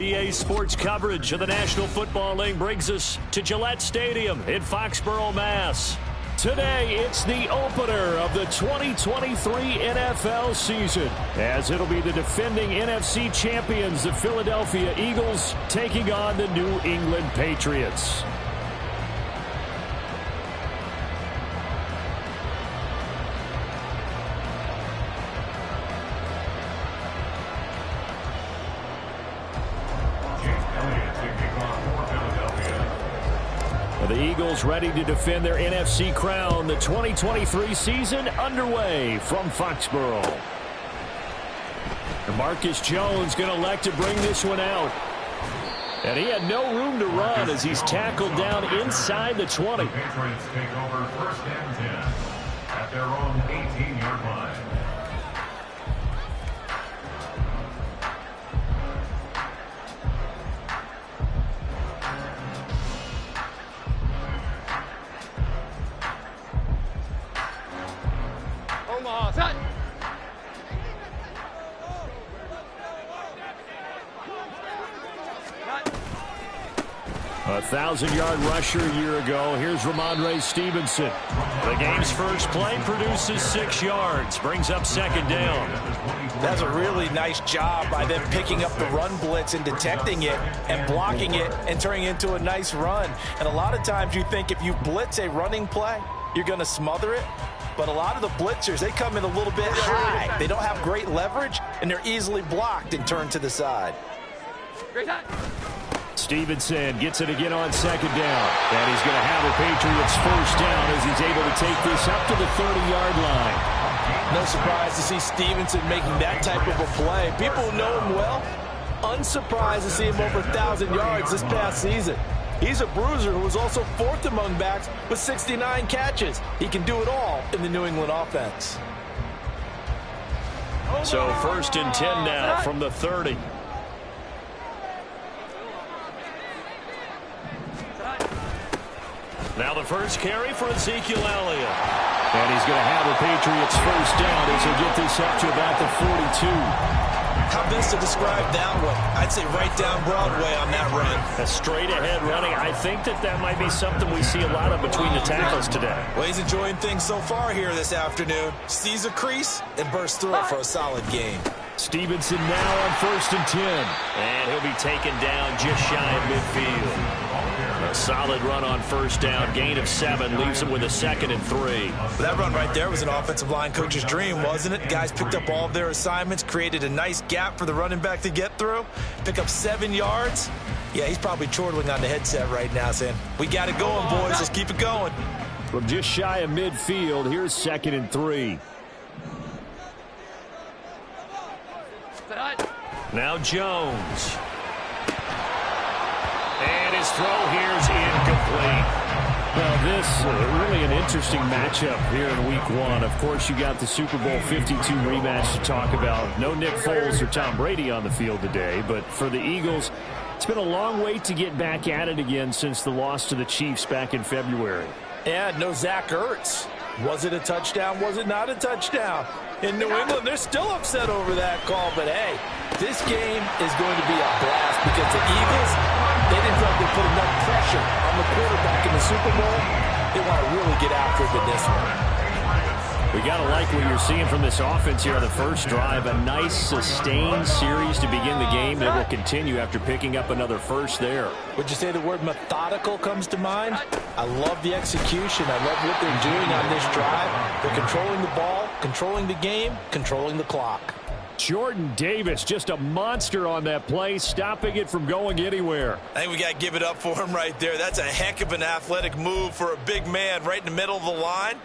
EA Sports coverage of the National Football League brings us to Gillette Stadium in Foxborough, Mass. Today, it's the opener of the 2023 NFL season, as it'll be the defending NFC champions, the Philadelphia Eagles, taking on the New England Patriots. The Eagles ready to defend their NFC crown. The 2023 season underway from Foxborough. Marcus Jones going to elect to bring this one out. And he had no room to run as he's tackled down inside the 20. The Patriots take over first and 10 at their own 18-yard line. A 1,000-yard rusher a year ago. Here's Ramondre Stevenson. The game's first play produces 6 yards. Brings up second down. That's a really nice job by them picking up the run blitz and detecting it and blocking it and turning it into a nice run. And a lot of times you think if you blitz a running play, you're going to smother it. But a lot of the blitzers, they come in a little bit high. They don't have great leverage, and they're easily blocked and turned to the side. Great time. Stevenson gets it again on second down. And he's going to have the Patriots first down as he's able to take this up to the 30-yard line. No surprise to see Stevenson making that type of a play. People who know him well, unsurprised to see him over 1,000 yards this past season. He's a bruiser who was also fourth among backs with 69 catches. He can do it all in the New England offense. So first and 10 now from the 30. Now the first carry for Ezekiel Elliott. And he's going to have the Patriots first down as he'll get this up to about the 42. How best to describe that one? I'd say right down Broadway on that run. A straight-ahead running. I think that might be something we see a lot of between the tackles today. Well, he's enjoying things so far here this afternoon. Sees a crease and bursts through it for a solid game. Stevenson now on first and 10. And he'll be taken down just shy of midfield. A solid run on first down. Gain of 7 leaves him with a 2nd and 3. That run right there was an offensive line coach's dream, wasn't it? Guys picked up all of their assignments, created a nice gap for the running back to get through, pick up 7 yards. Yeah, he's probably chortling on the headset right now saying, we got it going, boys. Let's keep it going. From just shy of midfield, here's 2nd and 3. Now Jones. And his throw here is incomplete. Well, this really an interesting matchup here in Week 1. Of course, you got the Super Bowl 52 rematch to talk about. No Nick Foles or Tom Brady on the field today, but for the Eagles, it's been a long wait to get back at it again since the loss to the Chiefs back in February. And no Zach Ertz. Was it a touchdown? Was it not a touchdown? In New England, they're still upset over that call, but hey, this game is going to be a blast because the Eagles, they didn't feel like they put enough pressure on the quarterback in the Super Bowl. They want to really get after it in this one. We got to like what you're seeing from this offense here on the first drive. A nice, sustained series to begin the game that will continue after picking up another first there. Would you say the word methodical comes to mind? I love the execution. I love what they're doing on this drive. They're controlling the ball, controlling the game, controlling the clock. Jordan Davis, just a monster on that play, stopping it from going anywhere. I think we got to give it up for him right there. That's a heck of an athletic move for a big man right in the middle of the line.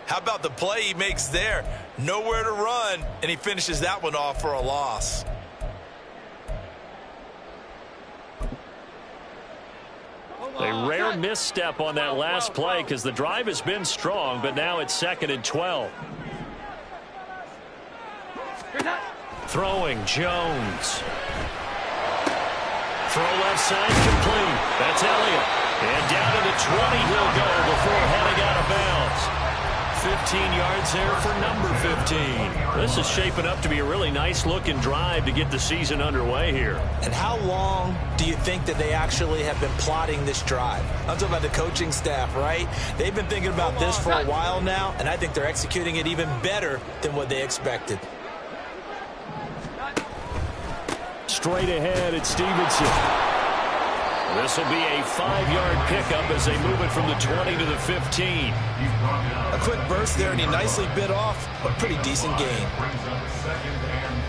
How about the play he makes there? Nowhere to run, and he finishes that one off for a loss. A rare misstep on that last play because the drive has been strong, but now it's 2nd and 12. Throwing, Jones. Throw left side, complete. That's Elliott. And down to the 20 he'll go before heading out of bounds. 15 yards there for number 15. This is shaping up to be a really nice-looking drive to get the season underway here. And how long do you think that they actually have been plotting this drive? I'm talking about the coaching staff, right? They've been thinking about this for a while now, and I think they're executing it even better than what they expected. Straight ahead, it's Stevenson. This will be a 5-yard pickup as they move it from the 20 to the 15. A quick burst there, and he nicely bit off a pretty decent gain. Brings up 2nd and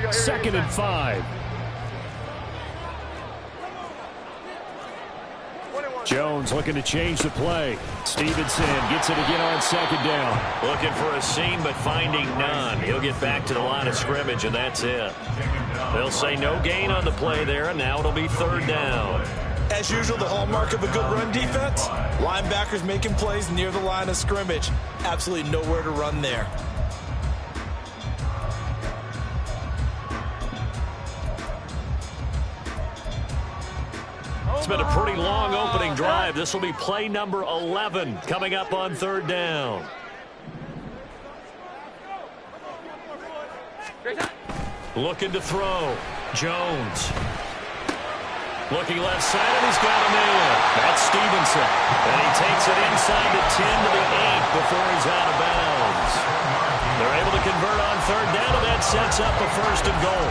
5. Second and 5. Jones looking to change the play. Stevenson gets it again on 2nd down. Looking for a seam, but finding none. He'll get back to the line of scrimmage, and that's it. They'll say no gain on the play there, and now it'll be 3rd down. As usual, the hallmark of a good run defense, linebackers making plays near the line of scrimmage. Absolutely nowhere to run there. It's been a pretty long opening drive. This will be play number 11 coming up on 3rd down. Looking to throw. Jones. Looking left side, and he's got a man. That's Stevenson. And he takes it inside the 10 to the 8 before he's out of bounds. They're able to convert on 3rd down, and that sets up a 1st and goal.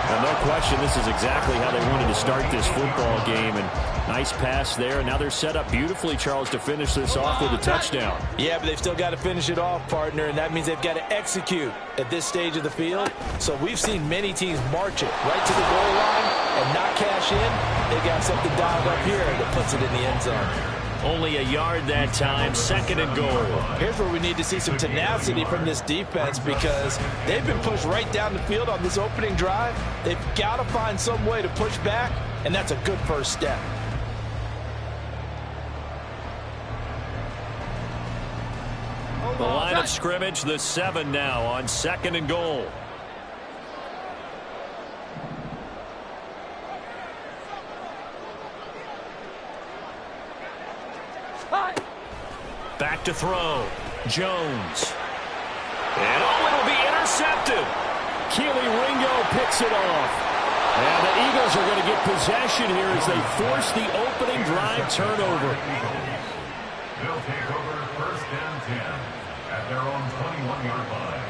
And no question, this is exactly how they wanted to start this football game. And nice pass there. And now they're set up beautifully, Charles, to finish this off with a touchdown. Yeah, but they've still got to finish it off, partner, and that means they've got to execute at this stage of the field. So we've seen many teams march it right to the goal line and not cash in. They've got something dialed up here that puts it in the end zone. Only a yard that time, 2nd and goal. Here's where we need to see some tenacity from this defense because they've been pushed right down the field on this opening drive. They've got to find some way to push back, and that's a good first step. The line of scrimmage, the 7 now on 2nd and goal. Back to throw. Jones. And it'll be intercepted. Keely Ringo picks it off. And the Eagles are going to get possession here as they force the opening drive turnover. They'll take over 1st and 10 at their own 21-yard line.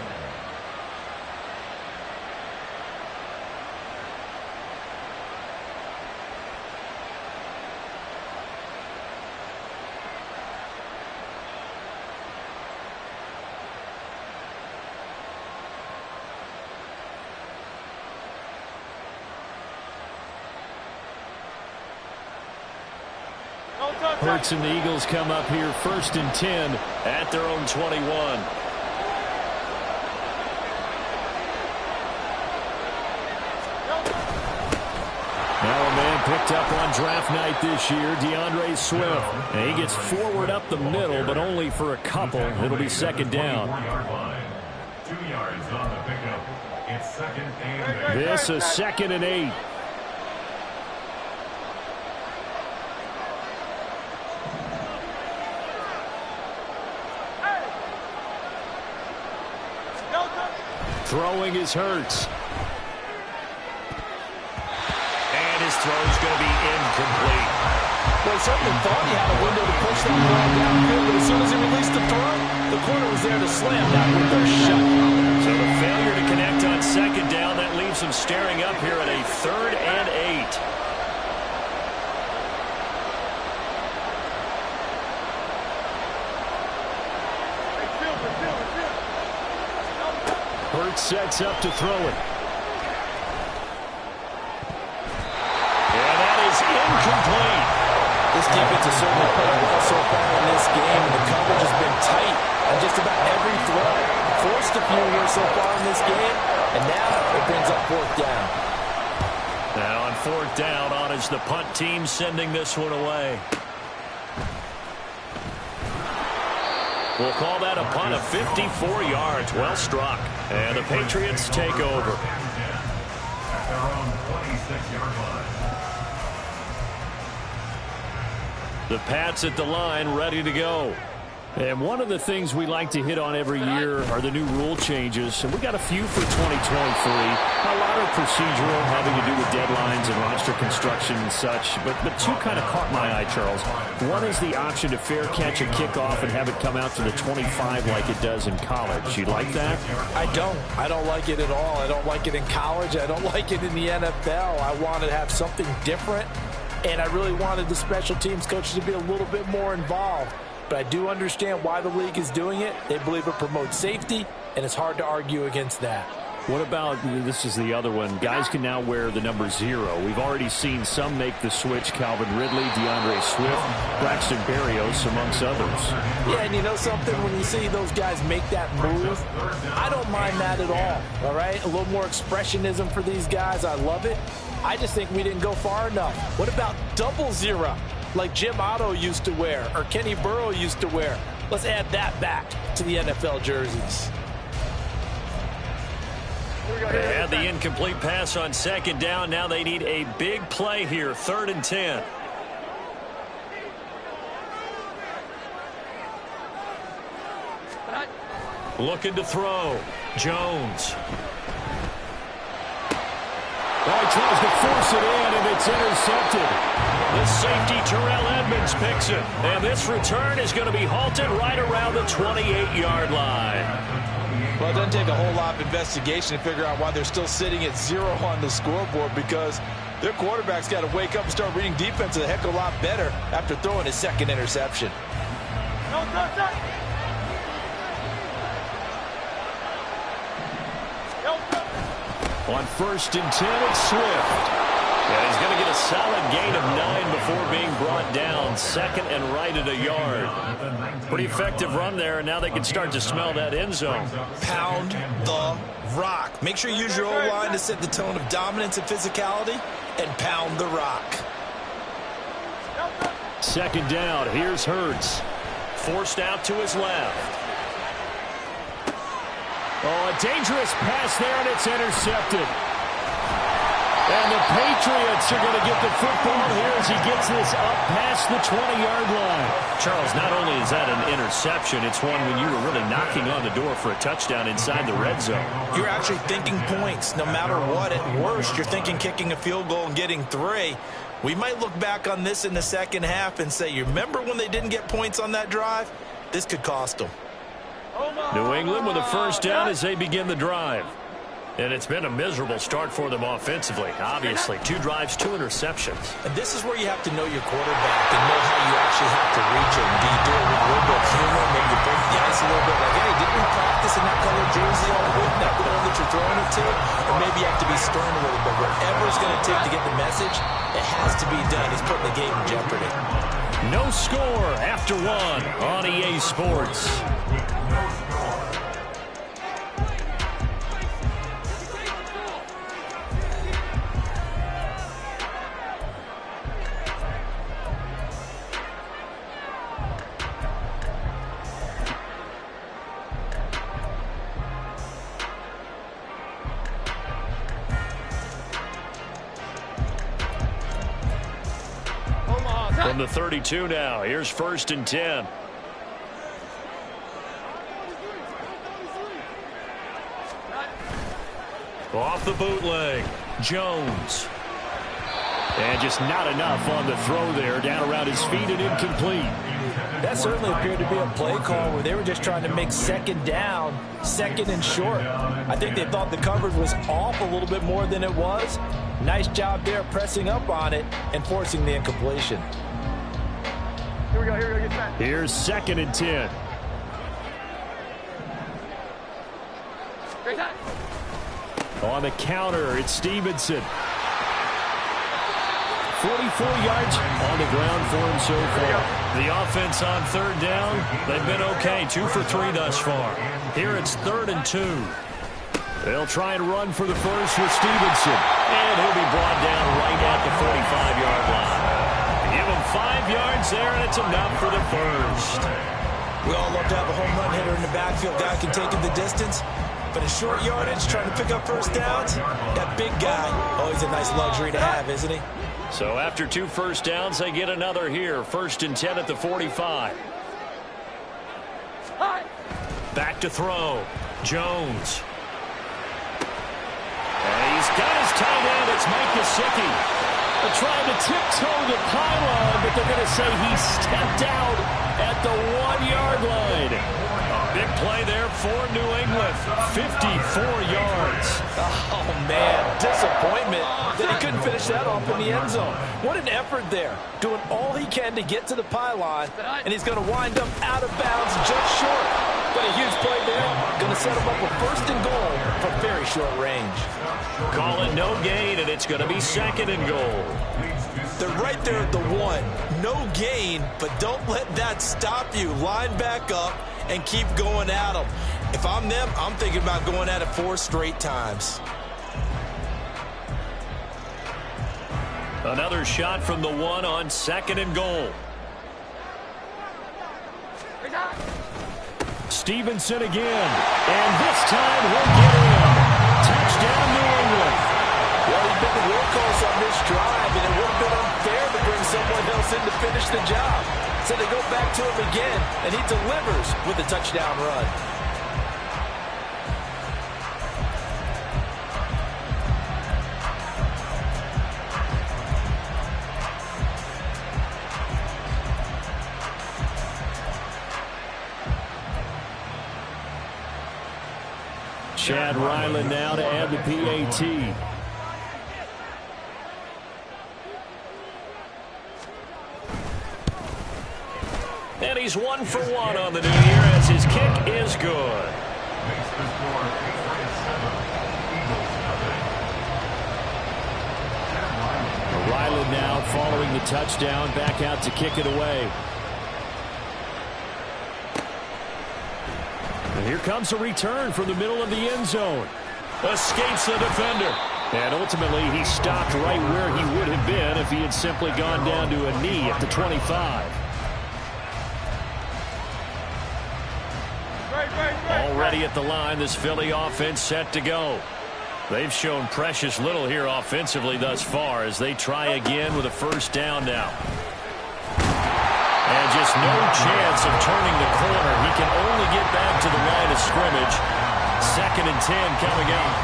Hurts and the Eagles come up here 1st and 10 at their own 21. Now a man picked up on draft night this year, DeAndre Swift. And he gets forward up the middle, but only for a couple. It'll be 2nd down. 2 yards on the pickup. It's 2nd and 8. This is 2nd and 8. Throwing is Hurts. And his throw's going to be incomplete. Well, he certainly thought he had a window to push that ball downfield, but as soon as he released the throw, the corner was there to slam that window shut. So the failure to connect on 2nd down, that leaves him staring up here at a 3rd and 8. Hurts sets up to throw it. And that is incomplete. This defense has certainly played well so far in this game, and the coverage has been tight on just about every throw. Forced a few here so far in this game, and now it brings up 4th down. Now on 4th down, on is the punt team sending this one away. We'll call that a punt of 54 yards. Well struck. And the Patriots take over. At their own 26-yard line. The Pats at the line, ready to go. And one of the things we like to hit on every year are the new rule changes. And we got a few for 2023. A lot are procedural, having to do with deadlines and roster construction and such. But two kind of caught my eye, Charles. One is the option to fair catch a kickoff and have it come out to the 25 like it does in college. You like that? I don't. I don't like it at all. I don't like it in college. I don't like it in the NFL. I want to have something different. And I really wanted the special teams coaches to be a little bit more involved. But I do understand why the league is doing it. They believe it promotes safety, and it's hard to argue against that. What about, this is the other one, guys can now wear the number 0. We've already seen some make the switch, Calvin Ridley, DeAndre Swift, Braxton Berrios, amongst others. Yeah, and you know something, when you see those guys make that move, I don't mind that at all right? A little more expressionism for these guys, I love it. I just think we didn't go far enough. What about double 0? Like Jim Otto used to wear or Kenny Burrow used to wear. Let's add that back to the NFL jerseys. They had the incomplete pass on second down. Now they need a big play here, 3rd and 10. Looking to throw. Jones. Oh, he tries to force it in, and it's intercepted. The safety, Terrell Edmonds, picks it. And this return is going to be halted right around the 28-yard line. Well, it doesn't take a whole lot of investigation to figure out why they're still sitting at 0 on the scoreboard, because their quarterback's got to wake up and start reading defense a heck of a lot better after throwing his second interception. On 1st and 10, it's Swift. And he's going to get a solid gain of 9 before being brought down. 2nd and right at a yard. Pretty effective run there, and now they can start to smell that end zone. Pound the rock. Make sure you use your O-line to set the tone of dominance and physicality, and pound the rock. 2nd down. Here's Hurts. Forced out to his left. Oh, a dangerous pass there, and it's intercepted. And the Patriots are going to get the football here as he gets this up past the 20-yard line. Charles, not only is that an interception, it's one when you were really knocking on the door for a touchdown inside the red zone. You're actually thinking points. No matter what, at worst, you're thinking kicking a field goal and getting 3. We might look back on this in the second half and say, you remember when they didn't get points on that drive? This could cost them. New England with a 1st down as they begin the drive. And it's been a miserable start for them offensively. Obviously, 2 drives, 2 interceptions. And this is where you have to know your quarterback and know how you actually have to reach him. Do you do it with a little bit of humor, maybe you break the ice a little bit, like, hey, didn't we practice in that color jersey all week, not the one that you're throwing it to? Or maybe you have to be stern a little bit. Whatever it's going to take to get the message, it has to be done. He's putting the game in jeopardy. No score after 1 on EA Sports. From the 32 now, here's 1st and 10. Off the bootleg, Jones. And just not enough on the throw there, down around his feet and incomplete. That certainly appeared to be a play call where they were just trying to make 2nd down, 2nd and short. I think they thought the coverage was off a little bit more than it was. Nice job there pressing up on it and forcing the incompletion. Here we go, get set. Here's 2nd and 10. Great time. On the counter, it's Stevenson. 44 yards on the ground for him so far. The offense on 3rd down, they've been okay. 2 for 3 thus far. Here it's 3rd and 2. They'll try and run for the first with Stevenson. And he'll be brought down right at the 45-yard line. Give him 5 yards there, and it's enough for the first. We all love to have a home run hitter in the backfield. Guy can take it the distance. But in short yardage, trying to pick up first downs, that big guy, always a nice luxury to have, isn't he? So after 2 first downs, they get another here. 1st and 10 at the 45. Back to throw. Jones. And he's got his tight end. It's Mike Gesicki. They're trying to tiptoe the pylon, but they're going to say he stepped out at the 1-yard line. A big play there for New England. 54 yards. Oh, man, disappointment that he couldn't finish that off in the end zone. What an effort there, doing all he can to get to the pylon, and he's going to wind up out of bounds just short. But a huge play there, going to set him up a 1st and goal from very short range. Call it no gain, and it's going to be 2nd and goal. They're right there at the 1. No gain, but don't let that stop you. Line back up and keep going at them. If I'm them, I'm thinking about going at it 4 straight times. Another shot from the 1 on 2nd and goal. Stevenson again, and this time he'll get in. Touchdown, New England. Well, he's been the workhorse on this drive, and it would have been unfair to bring someone else in to finish the job. So they go back to him again, and he delivers with a touchdown run. Chad Ryland now to add the PAT. And he's 1 for 1 on the new year as his kick is good. Ryland now following the touchdown, back out to kick it away. And here comes a return from the middle of the end zone. Escapes the defender. And ultimately, he stopped right where he would have been if he had simply gone down to a knee at the 25. Already at the line, this Philly offense set to go. They've shown precious little here offensively thus far as they try again with a 1st down now. And just no chance of turning the corner. He can only get back to the line of scrimmage. 2nd and 10 coming out.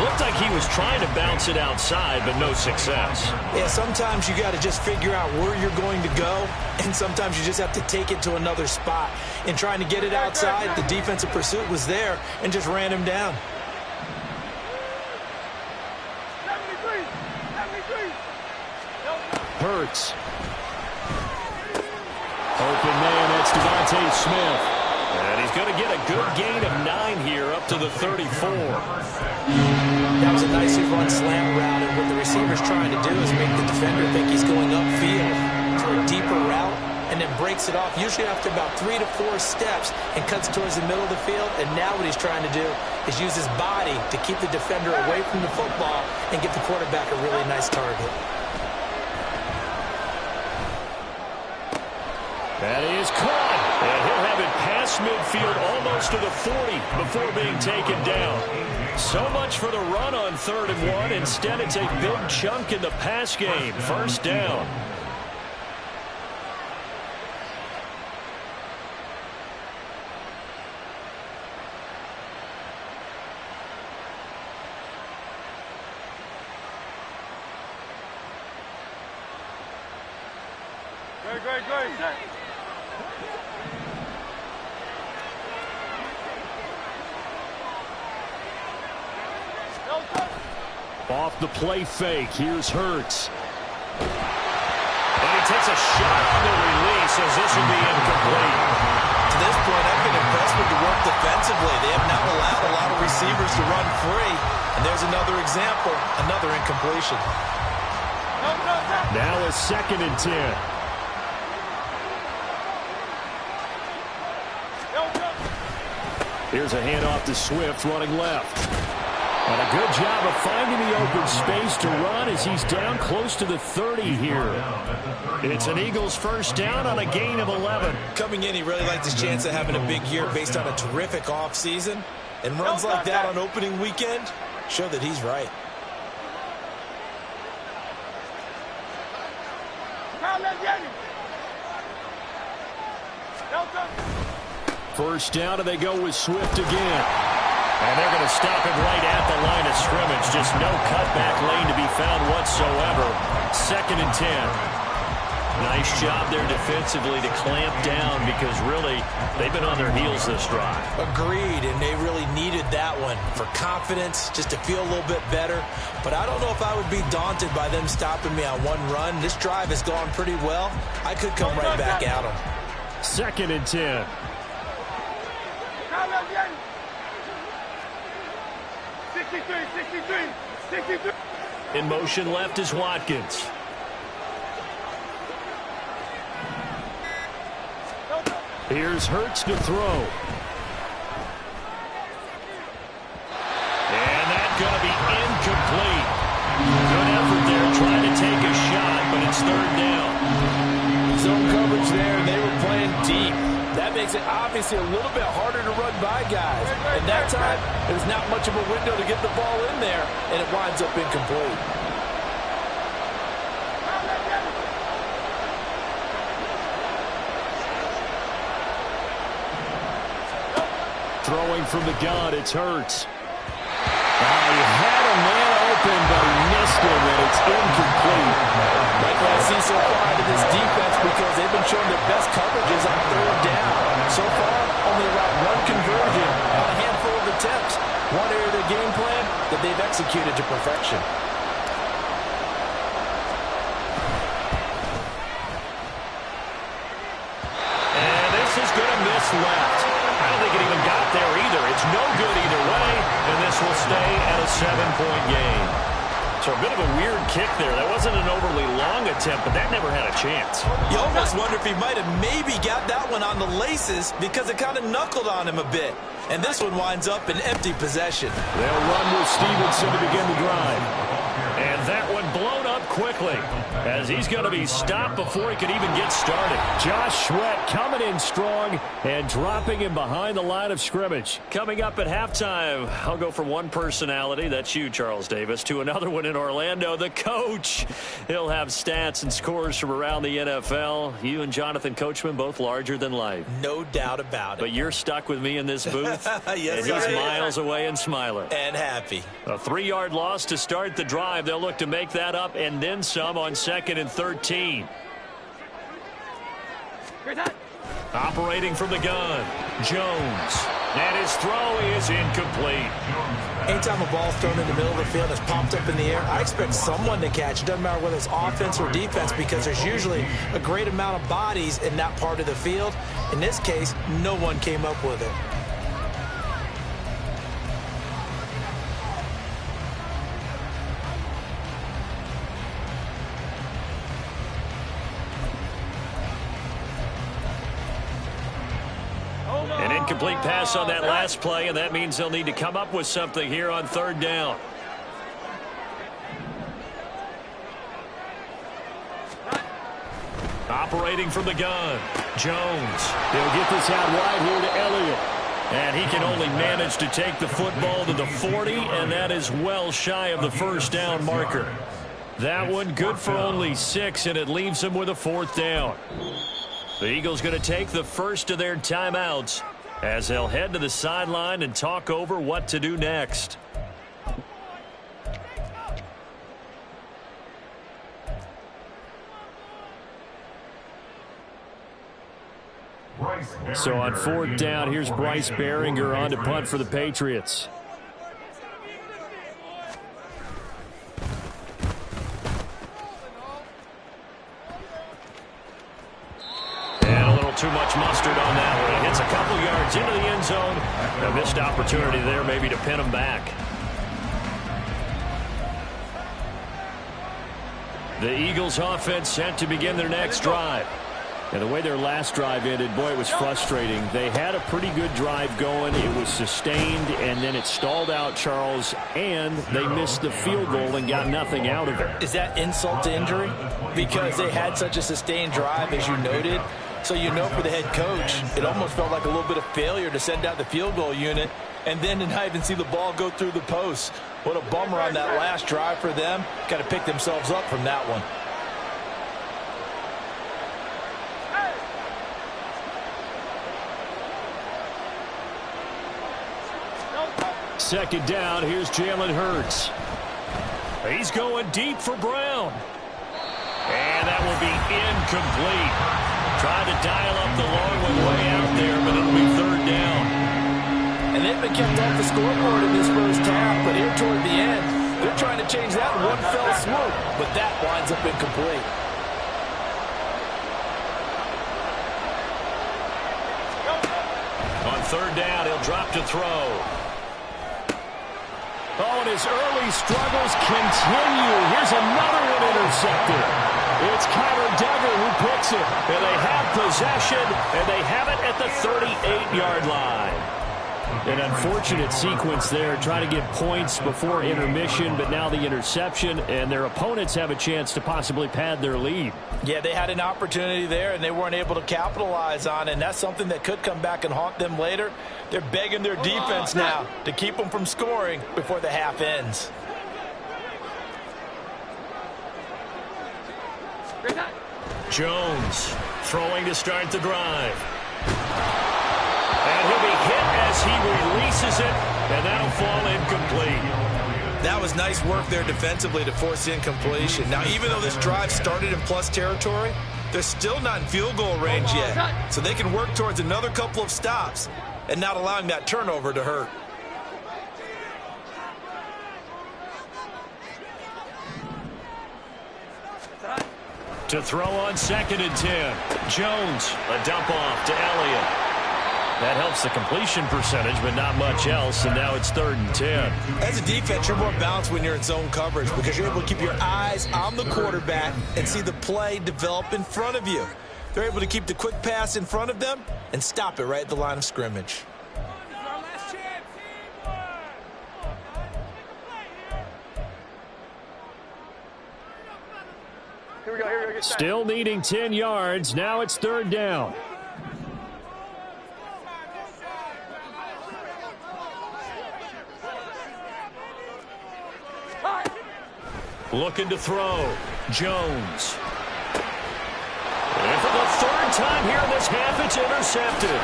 Looked like he was trying to bounce it outside, but no success. Yeah, sometimes you got to just figure out where you're going to go, and sometimes you just have to take it to another spot. In trying to get it outside, the defensive pursuit was there and just ran him down. Hurts. Open man, that's Devontae Smith. And he's going to get a good gain of 9 here up to the 34. That was a nicely run slant route, and what the receiver's trying to do is make the defender think he's going upfield for a deeper route, and then breaks it off, usually after about 3 to 4 steps, and cuts towards the middle of the field. And now what he's trying to do is use his body to keep the defender away from the football and give the quarterback a really nice target. That is caught. And he'll have it past midfield almost to the 40 before being taken down. So much for the run on 3rd and 1. Instead, it's a big chunk in the pass game. 1st down. Great. Off the play fake, here's Hurts. And he takes a shot on the release as this will be incomplete. To this point, I've been impressed with the work defensively. They have not allowed a lot of receivers to run free. And there's another example, another incompletion. Now a 2nd and 10. Here's a handoff to Swift running left. And a good job of finding the open space to run as he's down close to the 30 here. It's an Eagles first down on a gain of 11. Coming in, he really liked his chance of having a big year based on a terrific offseason. And runs like that on opening weekend show that he's right. First down, and they go with Swift again. And they're going to stop him right at the line of scrimmage. Just no cutback lane to be found whatsoever. 2nd and 10. Nice job there defensively to clamp down because really they've been on their heels this drive. Agreed, and they really needed that one for confidence, just to feel a little bit better. But I don't know if I would be daunted by them stopping me on one run. This drive has gone pretty well. I could come right back at them. 2nd and 10. In motion left is Watkins. Here's Hurts to throw. And that's going to be incomplete. Good effort there trying to take a shot, but it's 3rd down. Zone coverage there, and they were playing deep. That makes it obviously a little bit harder to run by guys. And that time, there's not much of a window to get the ball in there, and it winds up incomplete. Throwing from the gun, it's Hurts. He had a man open, but he missed him, and it's incomplete. Like what I see so far out of this defense, because they've been showing their best coverages on 3rd down. So far, only around 1 conversion on a handful of attempts. One area of the game plan that they've executed to perfection. And this is going to miss left. I don't think it even got there either. It's no good either way, and this will stay at a 7-point game. So a bit of a weird kick there. That wasn't an overly long attempt, but that never had a chance. You almost wonder if he might have maybe got that one on the laces because it kind of knuckled on him a bit. And this one winds up in empty possession. They'll run with Stevenson to begin the drive. And that one blown up quickly as he's going to be stopped before he could even get started. Josh Sweat coming in strong and dropping him behind the line of scrimmage. Coming up at halftime, I'll go from one personality, that's you, Charles Davis, to another one in Orlando, the coach. He'll have stats and scores from around the NFL. You and Jonathan Coachman both larger than life. No doubt about it. But you're stuck with me in this booth. Yes, and he's miles away and smiling. And happy. A 3-yard loss to start the drive. They'll look to make that up and then some on 2nd and 13. Operating from the gun, Jones. And his throw is incomplete. Anytime a ball's thrown in the middle of the field that's popped up in the air, I expect someone to catch. It doesn't matter whether it's offense or defense because there's usually a great amount of bodies in that part of the field. In this case, no one came up with it. An incomplete pass on that last play, and that means they'll need to come up with something here on 3rd down. Operating from the gun, Jones. They'll get this out wide here to Elliott. And he can only manage to take the football to the 40, and that is well shy of the 1st down marker. That one good for only 6, and it leaves them with a 4th down. The Eagles going to take the first of their timeouts as they'll head to the sideline and talk over what to do next. So on 4th down, here's Bryce Behringer on to punt for the Patriots. Too much mustard on that one. It hits a couple yards into the end zone. A missed opportunity there maybe to pin him back. The Eagles offense set to begin their next drive. And the way their last drive ended, boy, it was frustrating. They had a pretty good drive going. It was sustained, and then it stalled out, Charles, and they missed the field goal and got nothing out of it. Is that insult to injury? Because they had such a sustained drive, as you noted. So you know for the head coach, it almost felt like a little bit of failure to send out the field goal unit and then to not even see the ball go through the post. What a bummer on that last drive for them. Got to pick themselves up from that one. Second down, here's Jalen Hurts. He's going deep for Brown. And that will be incomplete. Trying to dial up the long one way out there, but it'll be third down. And they've been kept off the scoreboard in this first half, but here toward the end, they're trying to change that in one fell swoop, but that winds up incomplete. On third down, he'll drop to throw. Oh, and his early struggles continue. Here's another one intercepted. It's Kyler Duggar who picks it. And they have possession, and they have it at the 38-yard line. An unfortunate sequence there, trying to get points before intermission, but now the interception, and their opponents have a chance to possibly pad their lead. Yeah, they had an opportunity there, and they weren't able to capitalize on it, and that's something that could come back and haunt them later. They're begging their defense now to keep them from scoring before the half ends. Jones throwing to start the drive. And he'll be hit as he releases it, and that'll fall incomplete. That was nice work there defensively to force incompletion. Now, even though this drive started in plus territory, they're still not in field goal range yet. So they can work towards another couple of stops and not allowing that turnover to hurt. To throw on 2nd and 10. Jones, a dump off to Elliott. That helps the completion percentage, but not much else, and now it's 3rd and 10. As a defense, you're more balanced when you're in zone coverage because you're able to keep your eyes on the quarterback and see the play develop in front of you. They're able to keep the quick pass in front of them and stop it right at the line of scrimmage. Here we go, get Still needing 10 yards. Now it's 3rd down. Looking to throw. Jones. And for the 3rd time here in this half, it's intercepted.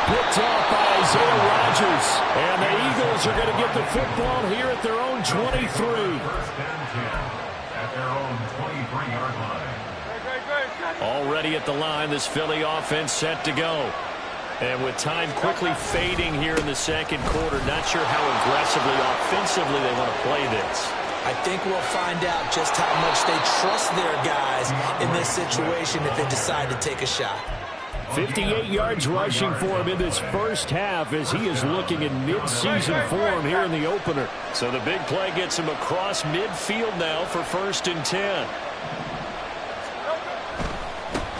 Picked off by Isaiah Rodgers. And the Eagles are going to get the football here at their own 23. 1st and 10 at their own 23-yard line. Already at the line, this Philly offense set to go. And with time quickly fading here in the 2nd quarter, not sure how aggressively, offensively they want to play this. I think we'll find out just how much they trust their guys in this situation if they decide to take a shot. 58 yards rushing for him in this first half as he is looking in mid-season form here in the opener. So the big play gets him across midfield now for 1st and 10.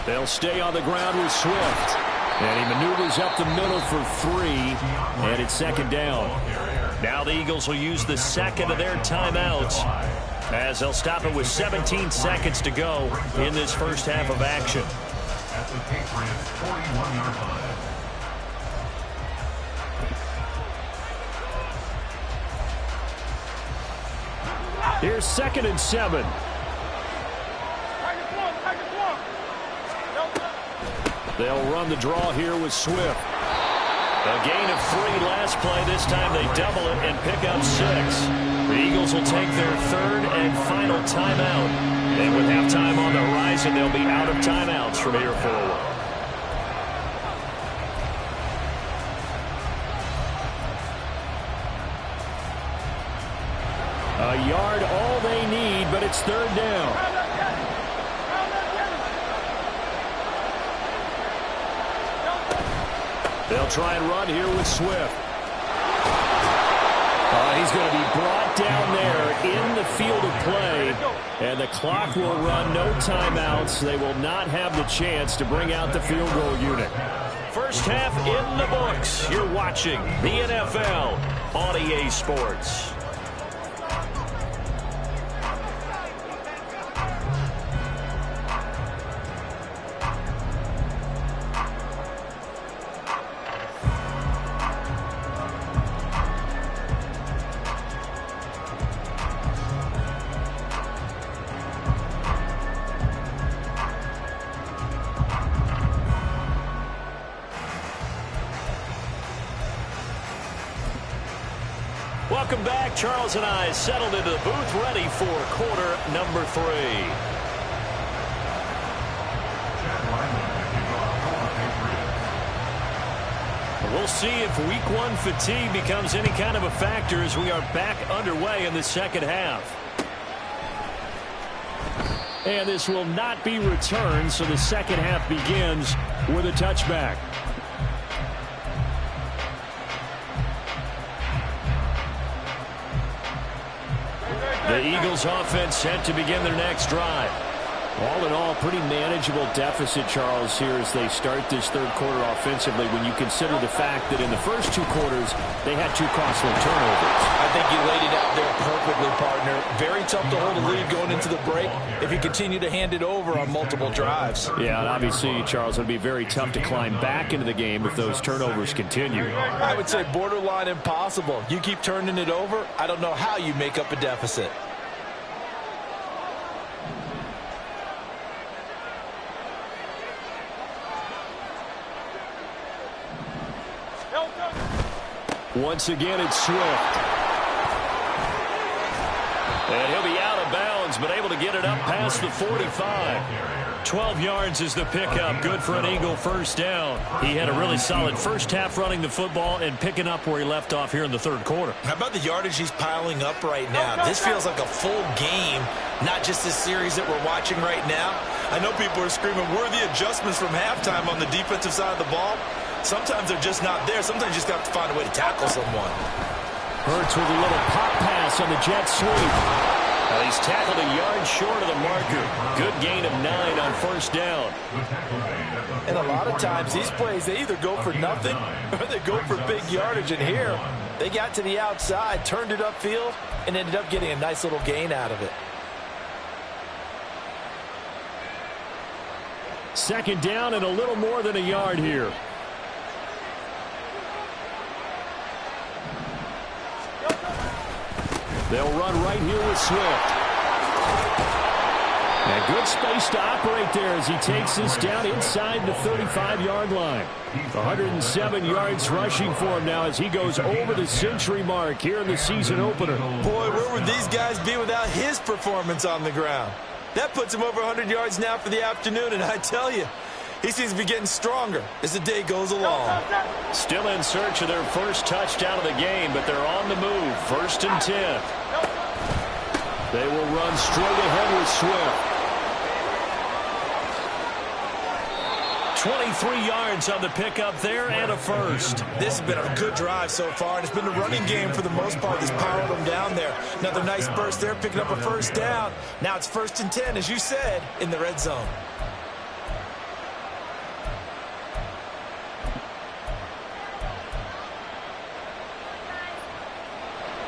They'll stay on the ground with Swift. And he maneuvers up the middle for 3, and it's 2nd down. Now the Eagles will use the 2nd of their timeouts as they'll stop it with 17 seconds to go in this first half of action. At the Patriots' 41-yard line. Here's 2nd and 7. They'll run the draw here with Swift. A gain of 3 last play. This time they double it and pick up 6. The Eagles will take their 3rd and final timeout. And with halftime on the horizon, they'll be out of timeouts from here forward. A yard all they need, but it's 3rd down. They'll try and run here with Swift. He's going to be brought down there in the field of play. possession. And the clock will run, no timeouts. They will not have the chance to bring out the field goal unit. First half in the books. You're watching the NFL on EA Sports. Welcome back. Charles and I settled into the booth, ready for quarter number 3. We'll see if week 1 fatigue becomes any kind of a factor as we are back underway in the second half. And this will not be returned, so the second half begins with a touchback. The Eagles offense set to begin their next drive. All in all, pretty manageable deficit, Charles, here as they start this third quarter offensively when you consider the fact that in the first 2 quarters, they had 2 costly turnovers. I think you laid it out there perfectly, partner. Very tough to hold a lead going into the break if you continue to hand it over on multiple drives. Yeah, and obviously, Charles, it would be very tough to climb back into the game if those turnovers continue. I would say borderline impossible. You keep turning it over, I don't know how you make up a deficit. Once again, it's Swift. And he'll be out of bounds, but able to get it up past the 45. 12 yards is the pickup. Good for an Eagle first down. He had a really solid first half running the football and picking up where he left off here in the third quarter. How about the yardage he's piling up right now? This feels like a full game, not just this series that we're watching right now. I know people are screaming, where are the adjustments from halftime on the defensive side of the ball? Sometimes they're just not there. Sometimes you just have to find a way to tackle someone. Hurts with a little pop pass on the jet sweep. He's tackled a yard short of the marker. Good gain of 9 on first down. And a lot of times these plays, they either go for nothing or they go for big yardage. And here, they got to the outside, turned it upfield, and ended up getting a nice little gain out of it. Second down and a little more than a yard here. They'll run right here with Swift. And good space to operate there as he takes this down inside the 35-yard line. 107 yards rushing for him now as he goes over the century mark here in the season opener. Boy, where would these guys be without his performance on the ground? That puts him over 100 yards now for the afternoon, and I tell you, he seems to be getting stronger as the day goes along. Still in search of their first touchdown of the game, but they're on the move. First and 10. They will run straight ahead with Swift. 23 yards on the pickup there and a first. This has been a good drive so far, and it's been a running game for the most part that's powered them down there. Another nice burst there, picking up a first down. Now it's first and 10, as you said, in the red zone.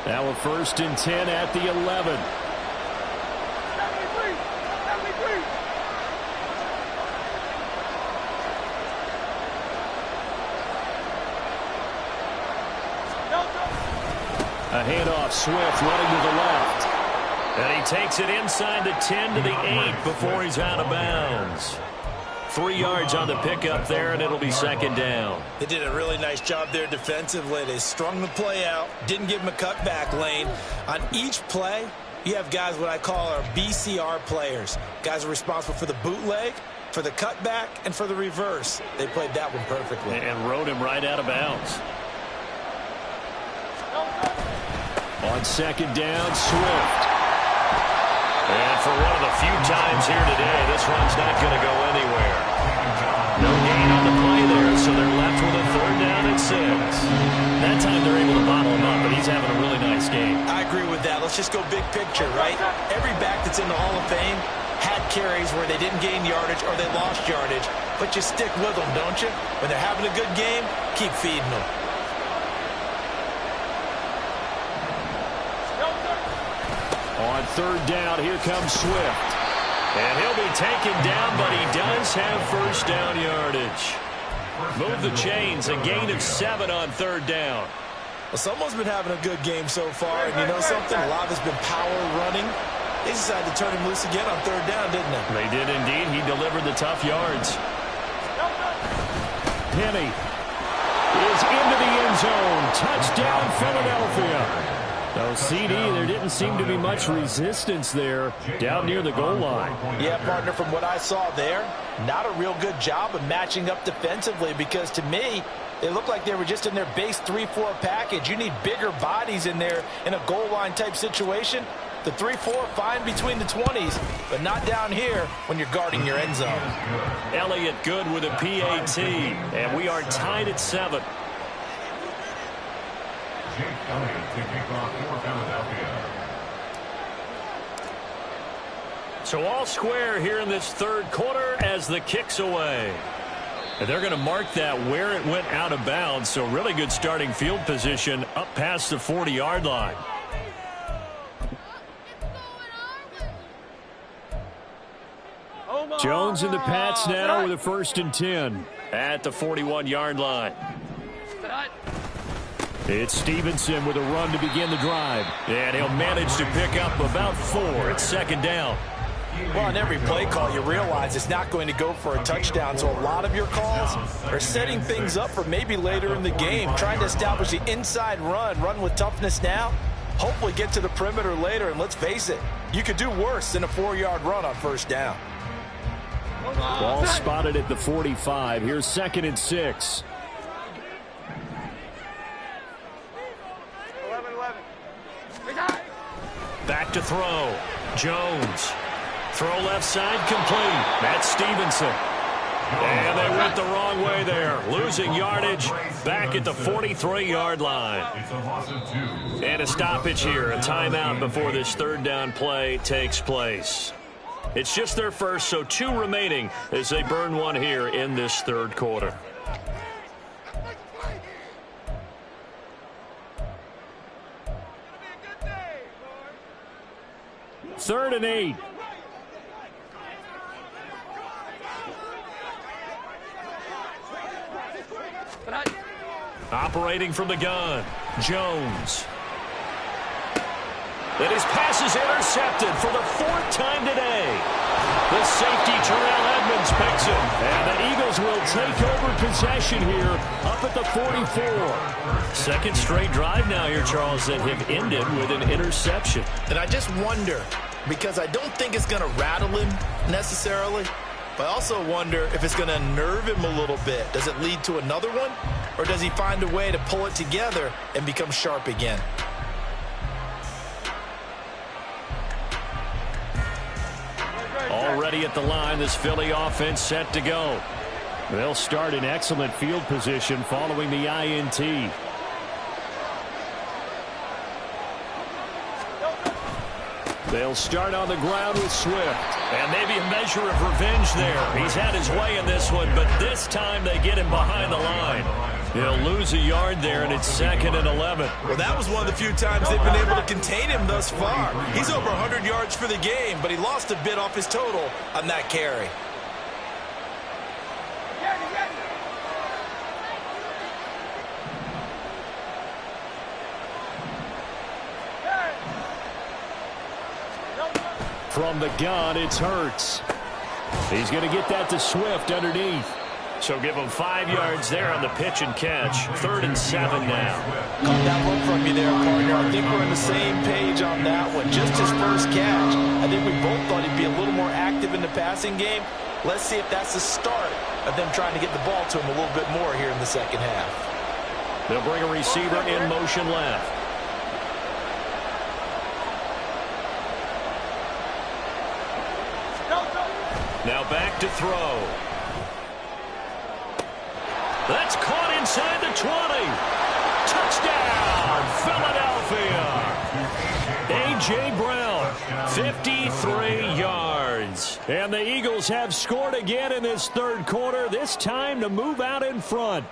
Now a first and 10 at the 11. A handoff, Swift running to the left. And he takes it inside the 10 to the 8 before he's out of bounds. 3 yards on the pickup there, and it'll be second down. They did a really nice job there defensively. They strung the play out, didn't give him a cutback lane. On each play, you have guys what I call our BCR players. Guys are responsible for the bootleg, for the cutback, and for the reverse. They played that one perfectly. And rode him right out of bounds. On second down, Swift. And for one of the few times here today, this one's not going to go anywhere. No gain on the play there, so they're left with a 3rd down and 6. That time they're able to bottle him up, but he's having a really nice game. I agree with that. Let's just go big picture, right? Every back that's in the Hall of Fame had carries where they didn't gain yardage or they lost yardage, but you stick with them, don't you? When they're having a good game, keep feeding them. On 3rd down, here comes Swift. And he'll be taken down, but he does have 1st down yardage. Move the chains, a gain of 7 on 3rd down. Well, someone's been having a good game so far, and you know something? A lot has been power running. They decided to turn him loose again on 3rd down, didn't they? They did indeed. He delivered the tough yards. Penny is into the end zone. Touchdown, Philadelphia. So, CD, there didn't seem to be much resistance there down near the goal line. Yeah, partner, from what I saw there, not a real good job of matching up defensively because, to me, they looked like they were just in their base 3-4 package. You need bigger bodies in there in a goal line type situation. The 3-4, fine between the 20s, but not down here when you're guarding your end zone. Elliott good with a PAT, and we are tied at 7. So all square here in this 3rd quarter as the kick's away. And they're going to mark that where it went out of bounds. So really good starting field position up past the 40-yard line. Jones and the Pats now with a 1st and 10 at the 41-yard line. It's Stevenson with a run to begin the drive. And he'll manage to pick up about 4 at 2nd down. Well, on every play call, you realize it's not going to go for a touchdown. So a lot of your calls are setting things up for maybe later in the game, trying to establish the inside run with toughness now, hopefully get to the perimeter later. And let's face it, you could do worse than a 4-yard run on 1st down. Ball spotted at the 45. Here's 2nd and 6. 11. Back to throw. Jones. Throw left side complete. That's Stevenson. And they went the wrong way there. Losing yardage back at the 43-yard line. And a stoppage here. A timeout before this 3rd down play takes place. It's just their first, so 2 remaining as they burn 1 here in this 3rd quarter. Third and 8. Operating from the gun, Jones. And his pass is intercepted for the 4th time today. The safety, Terrell Edmonds, picks him. And the Eagles will take over possession here up at the 44. 2nd straight drive now here, Charles, that have ended with an interception. And I just wonder, because I don't think it's going to rattle him necessarily, but I also wonder if it's going to nerve him a little bit. Does it lead to another one? Or does he find a way to pull it together and become sharp again? Already at the line, this Philly offense set to go. They'll start in excellent field position following the INT. They'll start on the ground with Swift. And maybe a measure of revenge there. He's had his way in this one, but this time they get him behind the line. He'll lose a yard there, and it's 2nd and 11. Well, that was one of the few times they've been able to contain him thus far. He's over 100 yards for the game, but he lost a bit off his total on that carry. From the gun, it's Hurts. He's going to get that to Swift underneath. So give him 5 yards there on the pitch and catch. 3rd and 7 now. Caught that one from you there, partner. I think we're on the same page on that one. Just his first catch. I think we both thought he'd be a little more active in the passing game. Let's see if that's the start of them trying to get the ball to him a little bit more here in the second half. They'll bring a receiver in motion left. Now back to throw. That's caught inside the 20. Touchdown, Philadelphia. A.J. Brown, 53 yards. And the Eagles have scored again in this third quarter, this time to move out in front.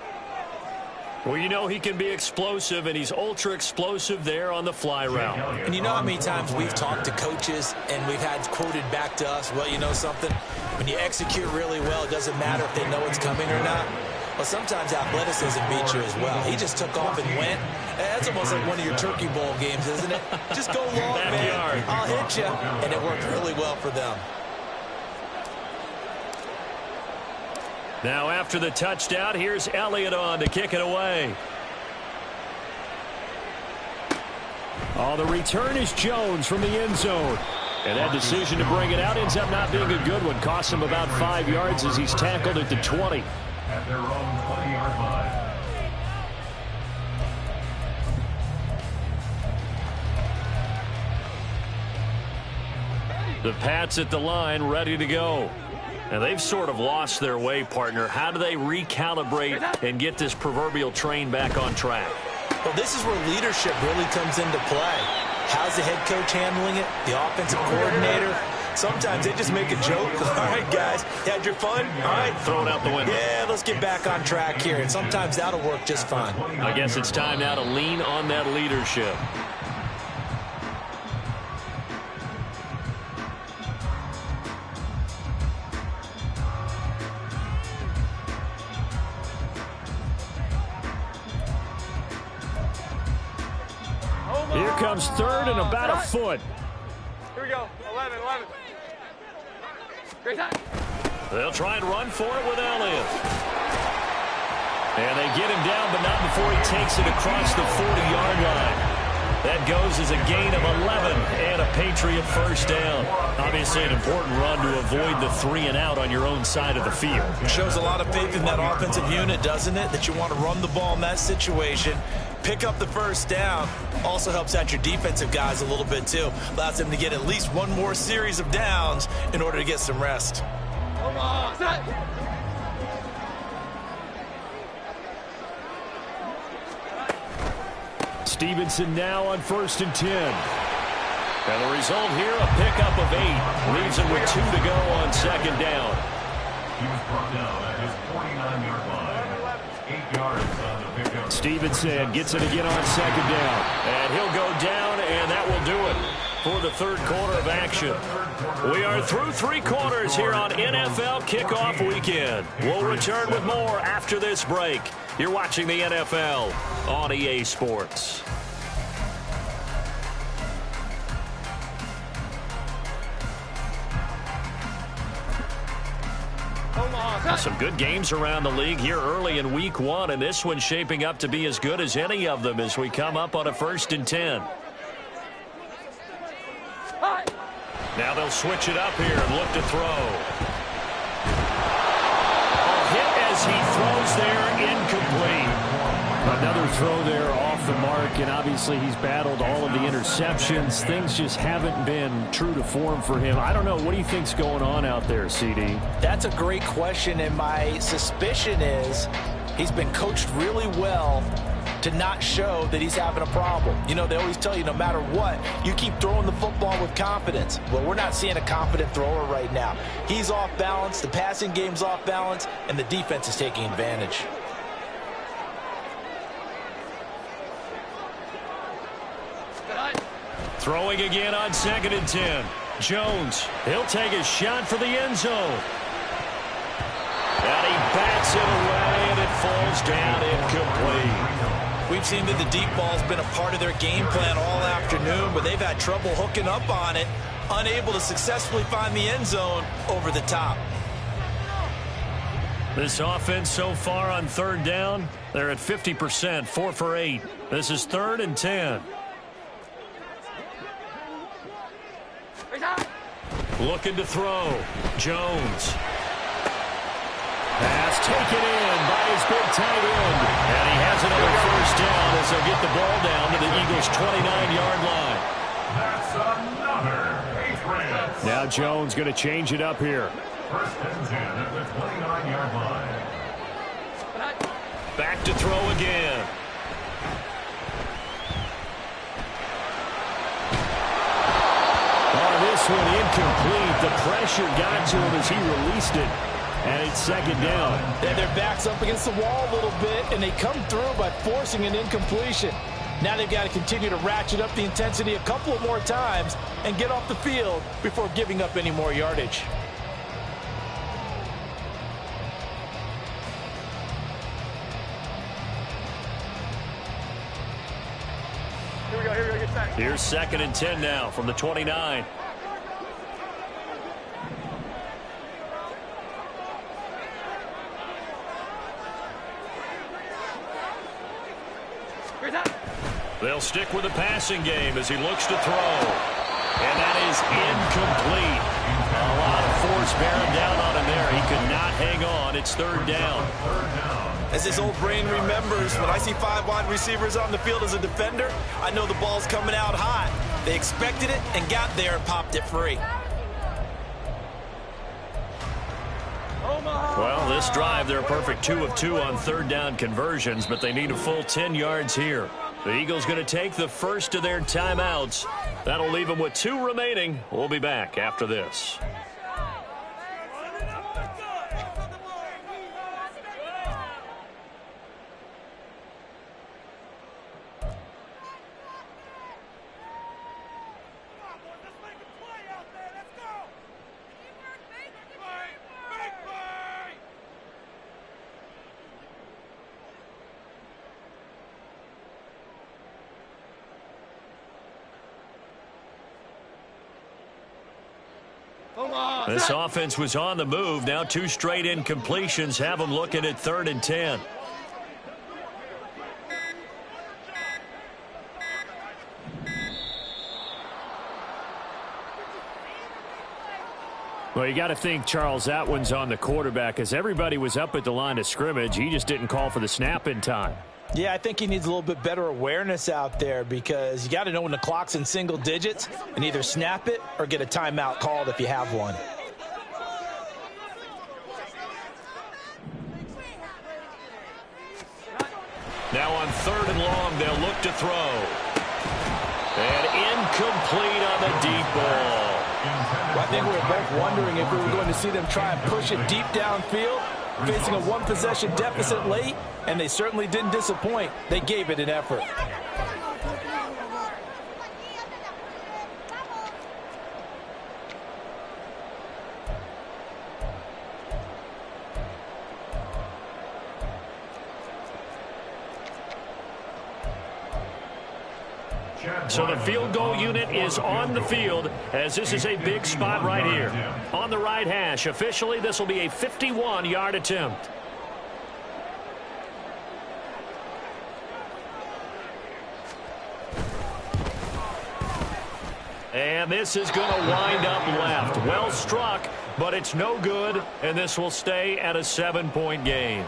Well, you know he can be explosive, and he's ultra explosive there on the fly route. And you know how many times we've talked to coaches and we've had quoted back to us, well, you know something? When you execute really well, it doesn't matter if they know it's coming or not. Well, sometimes athleticism beats you as well. He just took off and went. That's almost like one of your Turkey Bowl games, isn't it? Just go long, man. I'll hit you. And it worked really well for them. Now after the touchdown, here's Elliott on to kick it away. Oh, the return is Jones from the end zone. And that decision to bring it out ends up not being a good one. Costs him about 5 yards as he's tackled at the 20. At their own 20-yard line. The Pats at the line, ready to go. And they've sort of lost their way, partner. How do they recalibrate and get this proverbial train back on track? Well, this is where leadership really comes into play. How's the head coach handling it? The offensive coordinator? Sometimes they just make a joke. All right, guys, you had your fun? All right. Throw it out the window. Yeah, let's get back on track here. And sometimes that'll work just fine. I guess it's time now to lean on that leadership. Here comes third and about a foot. Here we go. 11. Great time. They'll try and run for it with Elliott. And they get him down, but not before he takes it across the 40-yard line. That goes as a gain of 11 and a Patriot first down. Obviously an important run to avoid the 3-and-out on your own side of the field. It shows a lot of faith in that offensive unit, doesn't it? That you want to run the ball in that situation. Pick up the first down. Also helps out your defensive guys a little bit, too. Allows them to get at least one more series of downs in order to get some rest. Come on, set. Stevenson now on 1st and 10. And the result here, a pickup of 8. Leaves him with 2 to go on 2nd down. He was brought down at his 49-yard line. 8 yards on the pickup. Stevenson gets it again on 2nd down. And he'll go down, and that will do it for the third quarter of action. We are through 3 quarters here on NFL Kickoff Weekend. We'll return with more after this break. You're watching the NFL on EA Sports. Some good games around the league here early in week 1, and this one's shaping up to be as good as any of them as we come up on a 1st and 10. Now they'll switch it up here and look to throw. A hit as he throws there, incomplete. Another throw there off the mark, and obviously he's battled all of the interceptions. Things just haven't been true to form for him. I don't know. What do you think's going on out there, CD? That's a great question, and my suspicion is he's been coached really well to not show that he's having a problem. You know, they always tell you no matter what, you keep throwing the football with confidence. Well, we're not seeing a confident thrower right now. He's off balance, the passing game's off balance, and the defense is taking advantage. Throwing again on 2nd and 10. Jones, he'll take a shot for the end zone. And he bats it away, and it falls down incomplete. We've seen that the deep ball's been a part of their game plan all afternoon, but they've had trouble hooking up on it, unable to successfully find the end zone over the top. This offense so far on 3rd down, they're at 50%, 4 for 8. This is 3rd and 10. Looking to throw. Jones. Pass taken in by his big tight end. And he has another first down as they'll get the ball down to the Eagles' 29-yard line. That's another Patriots. Now Jones going to change it up here. 1st and 10 at the 29-yard line. Back to throw again. Oh, this one incomplete. The pressure got to him as he released it. And it's second down. And their back's up against the wall a little bit, and they come through by forcing an incompletion. Now they've got to continue to ratchet up the intensity a couple of more times and get off the field before giving up any more yardage. Here we go, get set. Here's 2nd and 10 now from the 29. They'll stick with the passing game as he looks to throw. And that is incomplete. A lot of force bearing down on him there. He could not hang on. It's 3rd down. As his old brain remembers, when I see 5 wide receivers on the field as a defender, I know the ball's coming out hot. They expected it and got there and popped it free. Well, this drive, they're a perfect 2 of 2 on 3rd down conversions, but they need a full 10 yards here. The Eagles going to take the first of their timeouts. That'll leave them with 2 remaining. We'll be back after this. This offense was on the move. Now 2 straight incompletions have them looking at 3rd and 10. Well, you got to think, Charles, that one's on the quarterback as everybody was up at the line of scrimmage. He just didn't call for the snap in time. Yeah, I think he needs a little bit better awareness out there because you got to know when the clock's in single digits and either snap it or get a timeout called if you have one. Now on 3rd and long, they'll look to throw. And incomplete on the deep ball. Well, I think we were both wondering if we were going to see them try and push it deep downfield, facing a 1-possession deficit late, and they certainly didn't disappoint. They gave it an effort. So the field goal unit is on the field as this is a big spot right here. On the right hash, officially this will be a 51-yard attempt. And this is going to wind up left. Well struck, but it's no good, and this will stay at a 7-point game.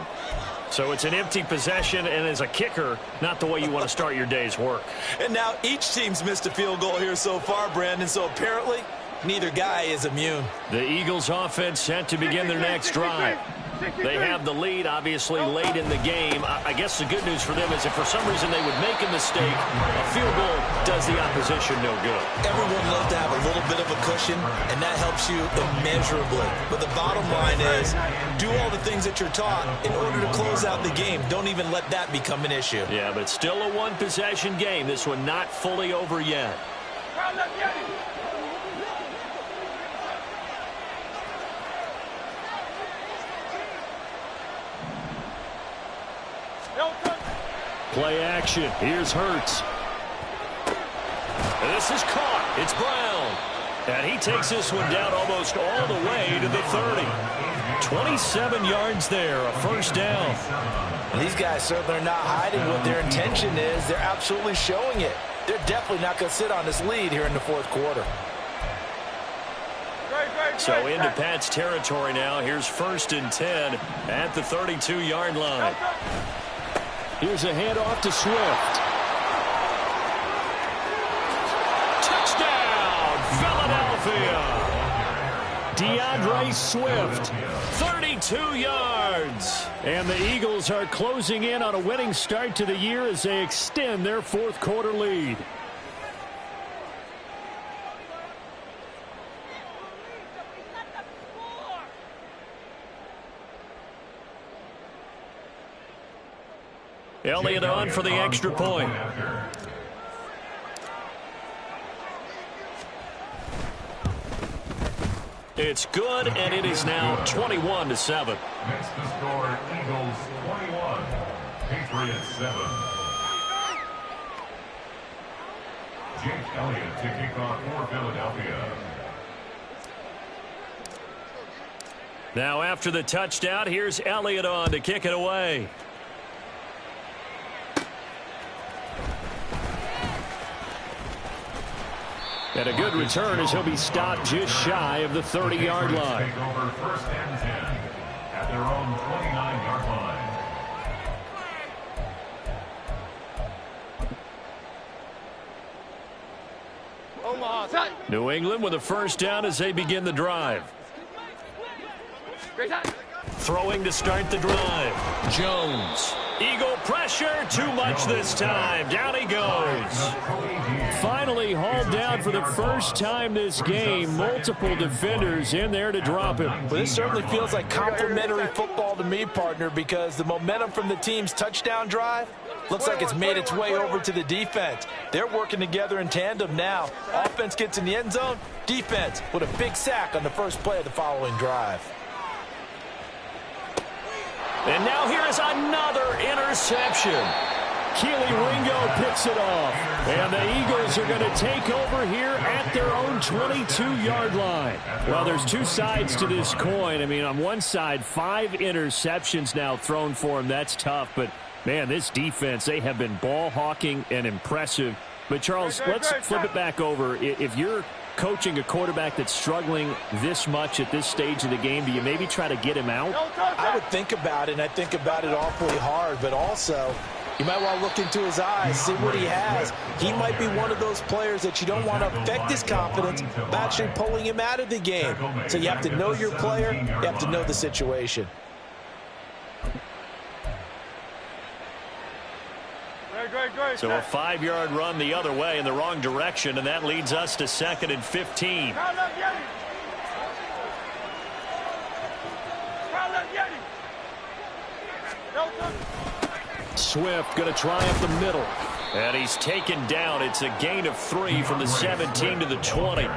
So it's an empty possession, and as a kicker, not the way you want to start your day's work. And now each team's missed a field goal here so far, Brandon, so apparently neither guy is immune. The Eagles offense set to begin their next drive. They have the lead, obviously, late in the game. I guess the good news for them is if for some reason they would make a mistake, a field goal does the opposition no good. Everyone loves to have a little bit of a cushion, and that helps you immeasurably. But the bottom line is, do all the things that you're taught in order to close out the game. Don't even let that become an issue. Yeah, but still a 1-possession game. This one not fully over yet. Play action. Here's Hurts. And this is caught. It's Brown. And he takes this one down almost all the way to the 30. 27 yards there, a first down. And these guys certainly are not hiding what their intention is. They're absolutely showing it. They're definitely not going to sit on this lead here in the 4th quarter. So into Pat's territory now. Here's 1st and 10 at the 32-yard line. Here's a handoff to Swift. Touchdown, Philadelphia. DeAndre Swift, 32 yards. And the Eagles are closing in on a winning start to the year as they extend their fourth quarter lead. Elliott on for the extra point. It's good, and it is now 21-7. Next to score, Eagles 21, Patriots 7. Jake Elliott to kick off for Philadelphia. Now after the touchdown, here's Elliott on to kick it away. And a good return as he'll be stopped just shy of the 30-yard line. Take over first and 10 at their own 29-yard line. New England with a first down as they begin the drive. Throwing to start the drive. Jones. Eagle pressure. Too much this time. Down he goes. Finally hauled down for the first time this game. Multiple defenders in there to drop him. Well, this certainly feels like complimentary football to me, partner, because the momentum from the team's touchdown drive looks like it's made its way over to the defense. They're working together in tandem now. Offense gets in the end zone. Defense with a big sack on the first play of the following drive. And now here is another interception. Keely Ringo picks it off. And the Eagles are going to take over here at their own 22-yard line. Well, there's two sides to this coin. I mean, on one side, 5 interceptions now thrown for him. That's tough. But, man, this defense, they have been ball hawking and impressive. But, Charles, let's flip it back over. If you're coaching a quarterback that's struggling this much at this stage of the game, do you maybe try to get him out? I would think about it, and I think about it awfully hard, but also you might want to look into his eyes, see what he has. He might be one of those players that you don't want to affect his confidence by actually pulling him out of the game. So you have to know your player, you have to know the situation. So a 5-yard run the other way in the wrong direction, and that leads us to 2nd and 15. Swift going to try up the middle. And he's taken down. It's a gain of 3 from the 17 to the 20.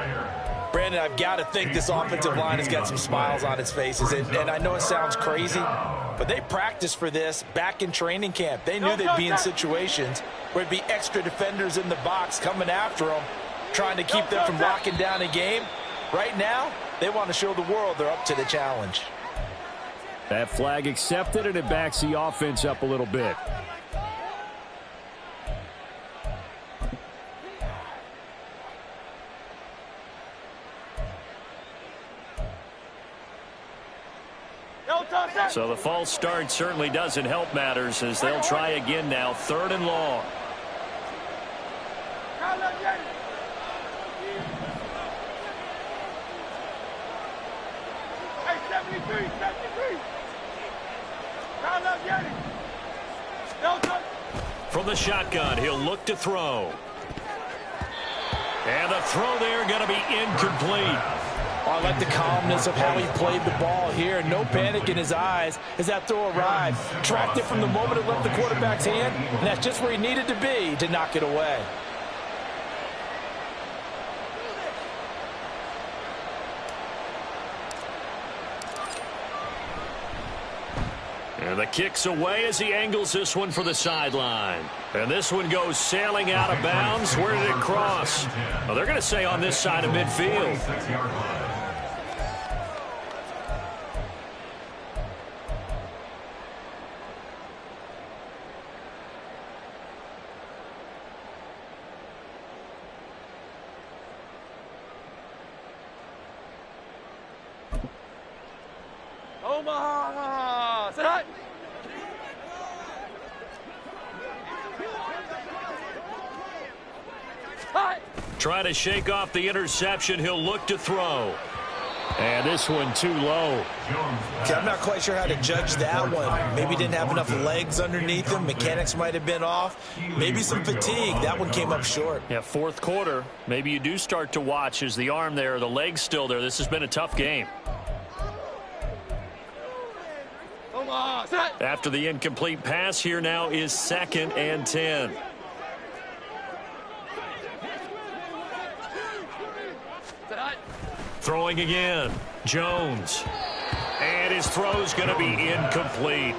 Brandon, I've got to think this offensive line has got some smiles on its faces. And I know it sounds crazy, but they practiced for this back in training camp. They knew they'd be in situations where there'd be extra defenders in the box coming after them, trying to keep them from locking down a game. Right now, they want to show the world they're up to the challenge. That flag accepted, and it backs the offense up a little bit. So the false start certainly doesn't help matters as they'll try again now, 3rd and long. From the shotgun, he'll look to throw. And the throw there going to be incomplete. I like the calmness of how he played the ball here. No panic in his eyes as that throw arrived. Tracked it from the moment it left the quarterback's hand, and that's just where he needed to be to knock it away. And the kick's away as he angles this one for the sideline. And this one goes sailing out of bounds. Where did it cross? Well, they're going to say on this side of midfield. Omaha! Sit high! Try to shake off the interception. He'll look to throw. And this one too low. Okay, I'm not quite sure how to judge that one. Maybe didn't have enough legs underneath him. Mechanics might have been off. Maybe some fatigue. That one came up short. Yeah, fourth quarter. Maybe you do start to watch. Is the arm there, the leg's still there? This has been a tough game. After the incomplete pass, here now is 2nd and 10. Throwing again. Jones. And his throw's going to be incomplete.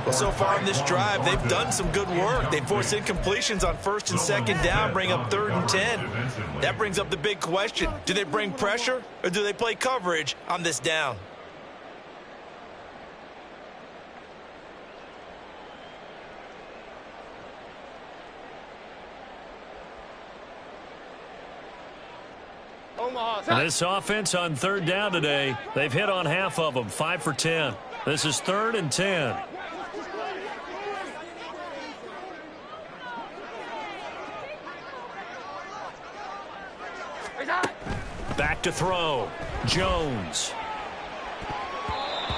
Well, so far in this drive, they've done some good work. They forced incompletions on 1st and 2nd down, bring up 3rd and 10. That brings up the big question. Do they bring pressure or do they play coverage on this down? This offense on 3rd down today, they've hit on half of them, 5 for 10. This is 3rd and 10. Back to throw. Jones.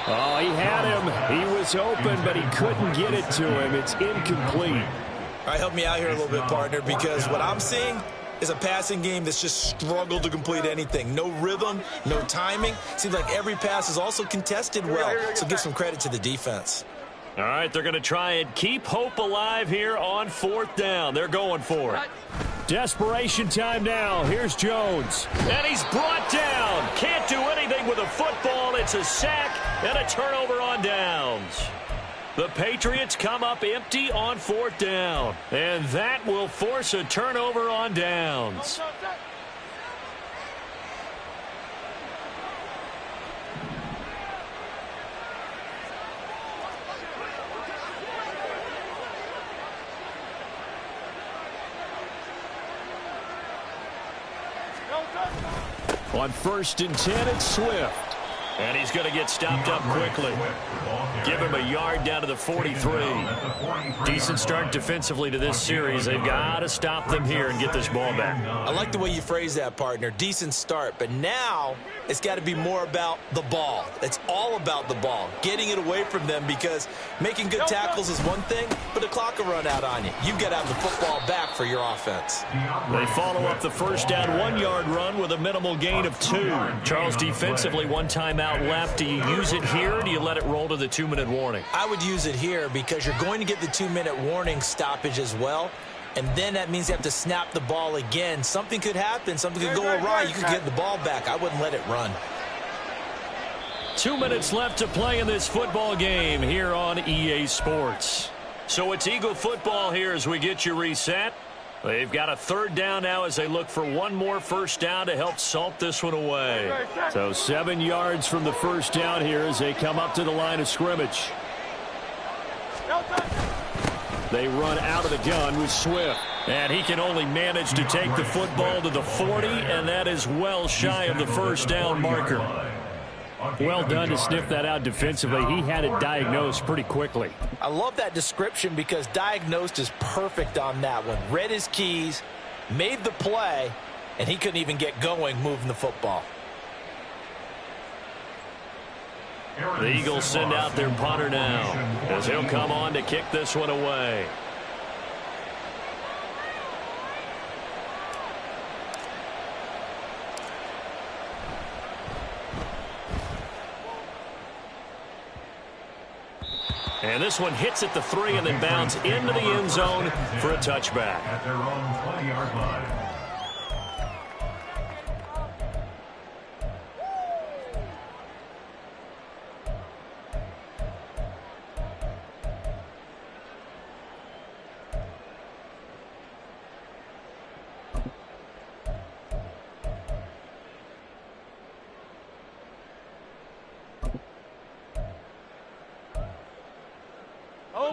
Oh, he had him. He was open, but he couldn't get it to him. It's incomplete. All right, help me out here a little bit, partner, because what I'm seeing is a passing game that's just struggled to complete anything. No rhythm, no timing. Seems like every pass is also contested well, so give some credit to the defense. All right, they're going to try and keep hope alive here on 4th down. They're going for it. Desperation time now. Here's Jones. And he's brought down. Can't do anything with a football. It's a sack and a turnover on downs. The Patriots come up empty on 4th down. And that will force a turnover on downs. On 1st and 10, it's Swift. And he's going to get stopped up quickly. Give him a yard down to the 43. Decent start defensively to this series. They've got to stop them here and get this ball back. I like the way you phrase that, partner. Decent start. But now it's got to be more about the ball. It's all about the ball. Getting it away from them, because making good tackles is one thing, but the clock will run out on you. You've got to have the football back for your offense. They follow up the 1st down 1-yard run with a minimal gain of 2. Charles, defensively, 1 timeout left. Do you use it here, or do you let it roll to the 2-minute warning? I would use it here because you're going to get the 2-minute warning stoppage as well. And then that means you have to snap the ball again. Something could happen. Something could go awry. You could get the ball back. I wouldn't let it run. 2 minutes left to play in this football game here on EA Sports. So it's Eagle football here as we get you reset. They've got a 3rd down now as they look for one more 1st down to help salt this one away. So 7 yards from the 1st down here as they come up to the line of scrimmage. They run out of the gun with Swift. And he can only manage to take the football to the 40, and that is well shy of the 1st down marker. Well done to sniff that out defensively. He had it diagnosed pretty quickly. I love that description because diagnosed is perfect on that one. Read his keys, made the play, and he couldn't even get going moving the football. The Eagles send out their punter now as he'll come on to kick this one away. And this one hits at the 3 and then bounds into the end zone for a touchback. At their own 20-yard line.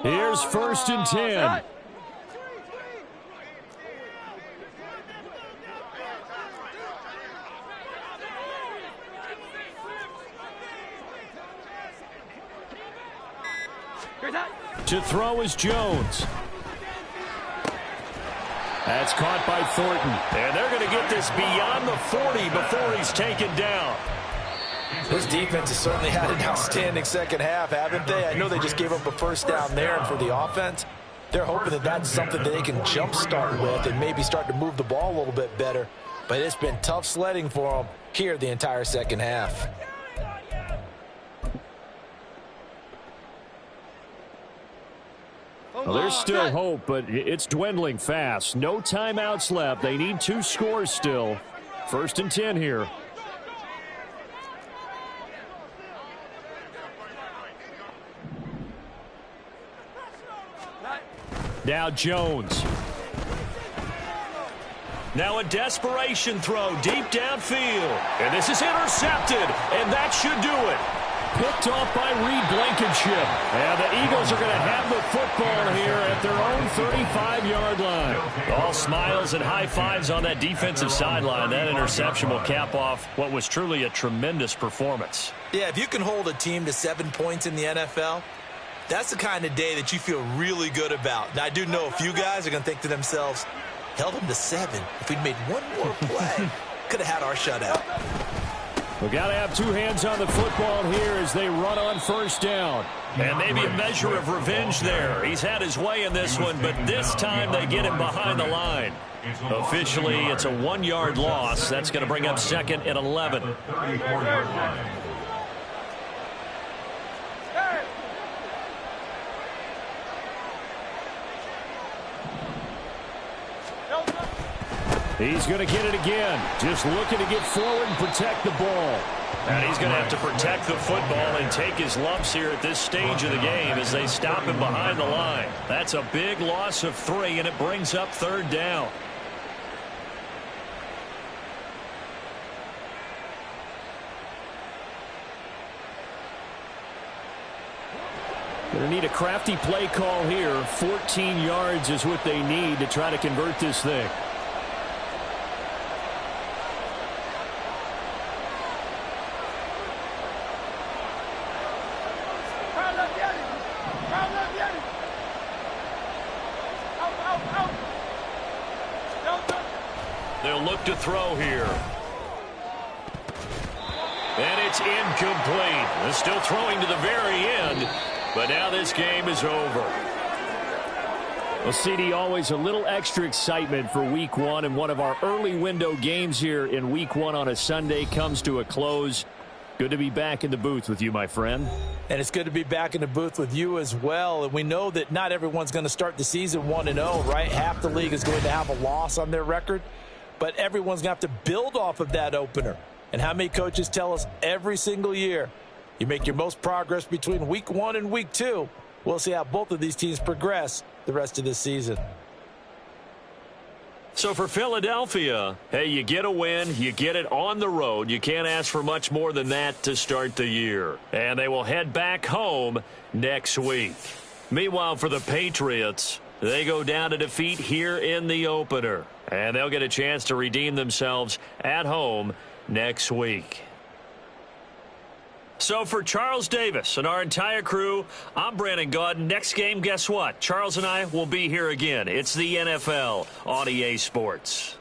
Here's 1st and 10. To throw is Jones. That's caught by Thornton. And they're going to get this beyond the 40 before he's taken down. This defense has certainly had an outstanding second half, haven't they? I know they just gave up a first down there, and for the offense, they're hoping that that's something that they can jumpstart with and maybe start to move the ball a little bit better. But it's been tough sledding for them here the entire second half. Well, there's still hope, but it's dwindling fast. No timeouts left. They need 2 scores still. 1st and 10 here. Now Jones. Now a desperation throw deep downfield. And this is intercepted, and that should do it. Picked off by Reed Blankenship. And the Eagles are going to have the football here at their own 35-yard line. All smiles and high fives on that defensive sideline. That interception will cap off what was truly a tremendous performance. Yeah, if you can hold a team to 7 points in the NFL, that's the kind of day that you feel really good about. Now, I do know a few guys are going to think to themselves, held them to 7. If we'd made one more play, could have had our shutout. We've got to have 2 hands on the football here as they run on 1st down. And maybe a measure of revenge there. He's had his way in this one, but this time they get him behind the line. Officially, it's a 1-yard loss. That's going to bring up 2nd and 11. He's going to get it again. Just looking to get forward and protect the ball. And he's going to have to protect the football and take his lumps here at this stage of the game as they stop him behind the line. That's a big loss of 3, and it brings up 3rd down. Going to need a crafty play call here. 14 yards is what they need to try to convert this thing. They'll look to throw here. And it's incomplete. They're still throwing to the very end, but now this game is over. Well, CD, always a little extra excitement for Week 1, and one of our early window games here in Week 1 on a Sunday comes to a close. Good to be back in the booth with you, my friend. And it's good to be back in the booth with you as well. And we know that not everyone's going to start the season 1-0, right? Half the league is going to have a loss on their record. But everyone's going to have to build off of that opener. And how many coaches tell us every single year, you make your most progress between Week 1 and Week 2. We'll see how both of these teams progress the rest of this season. So for Philadelphia, hey, you get a win, you get it on the road. You can't ask for much more than that to start the year. And they will head back home next week. Meanwhile, for the Patriots, they go down to defeat here in the opener. And they'll get a chance to redeem themselves at home next week. So for Charles Davis and our entire crew, I'm Brandon Gaudin. Next game, guess what? Charles and I will be here again. It's the NFL on EA Sports.